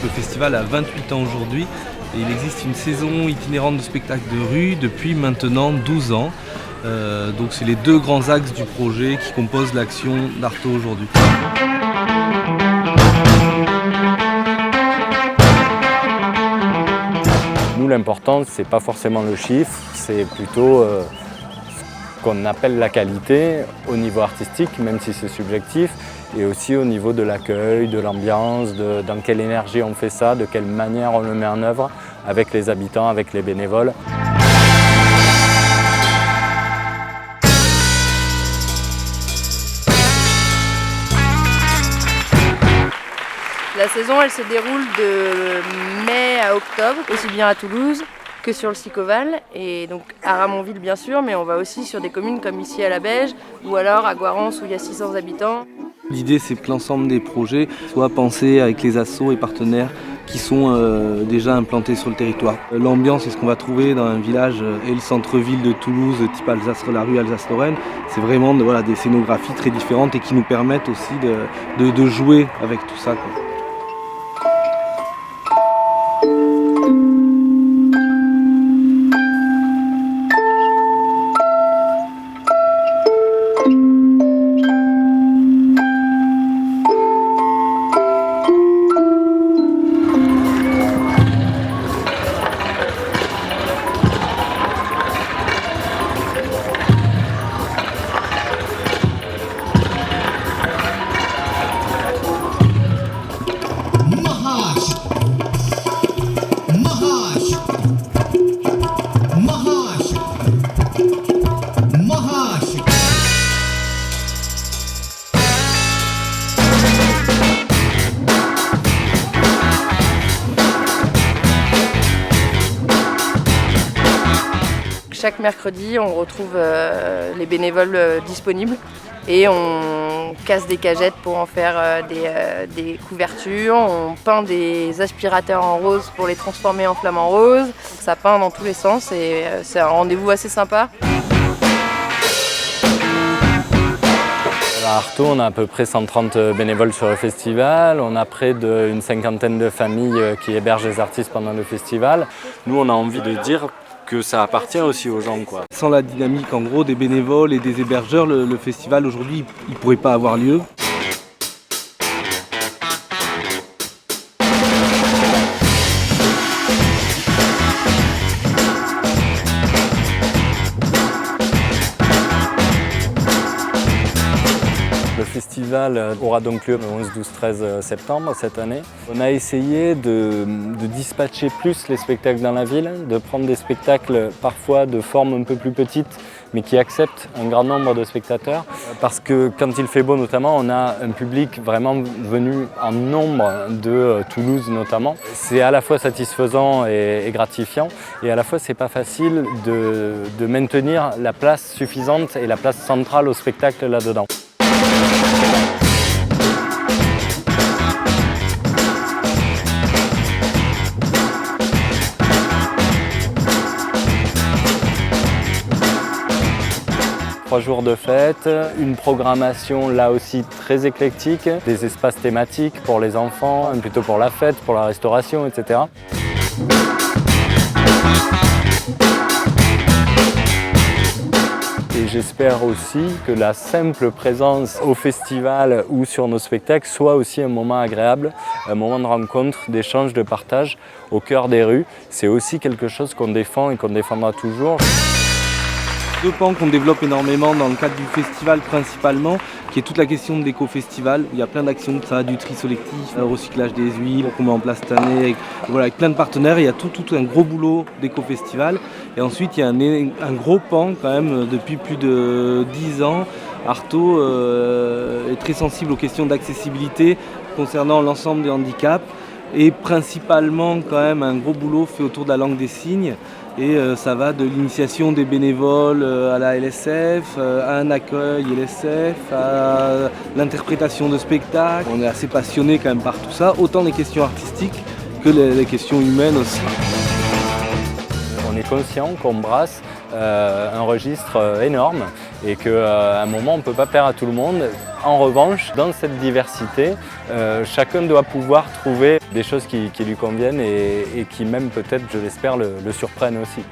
Le festival a 28 ans aujourd'hui et il existe une saison itinérante de spectacles de rue depuis maintenant 12 ans. Donc c'est les deux grands axes du projet qui composent l'action d'Artaud aujourd'hui. Nous, l'important, c'est pas forcément le chiffre, c'est plutôt ce qu'on appelle la qualité au niveau artistique, même si c'est subjectif, et aussi au niveau de l'accueil, de l'ambiance, dans quelle énergie on fait ça, de quelle manière on le met en œuvre avec les habitants, avec les bénévoles. La saison, elle se déroule de mai à octobre, aussi bien à Toulouse que sur le Sicoval, et donc à Ramonville bien sûr, mais on va aussi sur des communes comme ici à la Beige, ou alors à Guarance où il y a 600 habitants. L'idée, c'est que l'ensemble des projets soient pensés avec les assos et partenaires qui sont déjà implantés sur le territoire. L'ambiance, c'est ce qu'on va trouver dans un village et le centre-ville de Toulouse, type la rue Alsace-Lorraine. C'est vraiment des scénographies très différentes et qui nous permettent aussi de jouer avec tout ça, quoi. Chaque mercredi, on retrouve les bénévoles disponibles et on casse des cagettes pour en faire des couvertures. On peint des aspirateurs en rose pour les transformer en flamants roses. Ça peint dans tous les sens et c'est un rendez-vous assez sympa. À Artaud, on a à peu près 130 bénévoles sur le festival. On a près d'une cinquantaine de familles qui hébergent les artistes pendant le festival. Nous, on a envie de dire que ça appartient aussi aux gens, quoi. Sans la dynamique en gros des bénévoles et des hébergeurs, le festival aujourd'hui il ne pourrait pas avoir lieu. Le festival aura donc lieu le 11, 12, 13 septembre cette année. On a essayé de dispatcher plus les spectacles dans la ville, de prendre des spectacles parfois de forme un peu plus petite, mais qui acceptent un grand nombre de spectateurs. Parce que quand il fait beau notamment, on a un public vraiment venu en nombre de Toulouse notamment. C'est à la fois satisfaisant et gratifiant, et à la fois c'est pas facile de maintenir la place suffisante et la place centrale au spectacle là-dedans. Trois jours de fête, une programmation là aussi très éclectique, des espaces thématiques pour les enfants, plutôt pour la fête, pour la restauration, etc. Et j'espère aussi que la simple présence au festival ou sur nos spectacles soit aussi un moment agréable, un moment de rencontre, d'échange, de partage au cœur des rues. C'est aussi quelque chose qu'on défend et qu'on défendra toujours. Deux pans qu'on développe énormément dans le cadre du festival principalement, qui est toute la question de l'éco-festival. Il y a plein d'actions, ça va du tri sélectif, le recyclage des huiles qu'on met en place cette année, avec plein de partenaires. Il y a tout un gros boulot d'éco-festival. Et ensuite, il y a un gros pan quand même depuis plus de 10 ans Artaud est très sensible aux questions d'accessibilité concernant l'ensemble des handicaps et principalement quand même un gros boulot fait autour de la langue des signes. Et ça va de l'initiation des bénévoles à la LSF, à un accueil LSF, à l'interprétation de spectacles. On est assez passionné quand même par tout ça, autant les questions artistiques que les questions humaines aussi. On est conscient qu'on brasse un registre énorme et qu'à un moment on ne peut pas plaire à tout le monde. En revanche, dans cette diversité, chacun doit pouvoir trouver des choses qui lui conviennent et qui même peut-être, je l'espère, le surprennent aussi.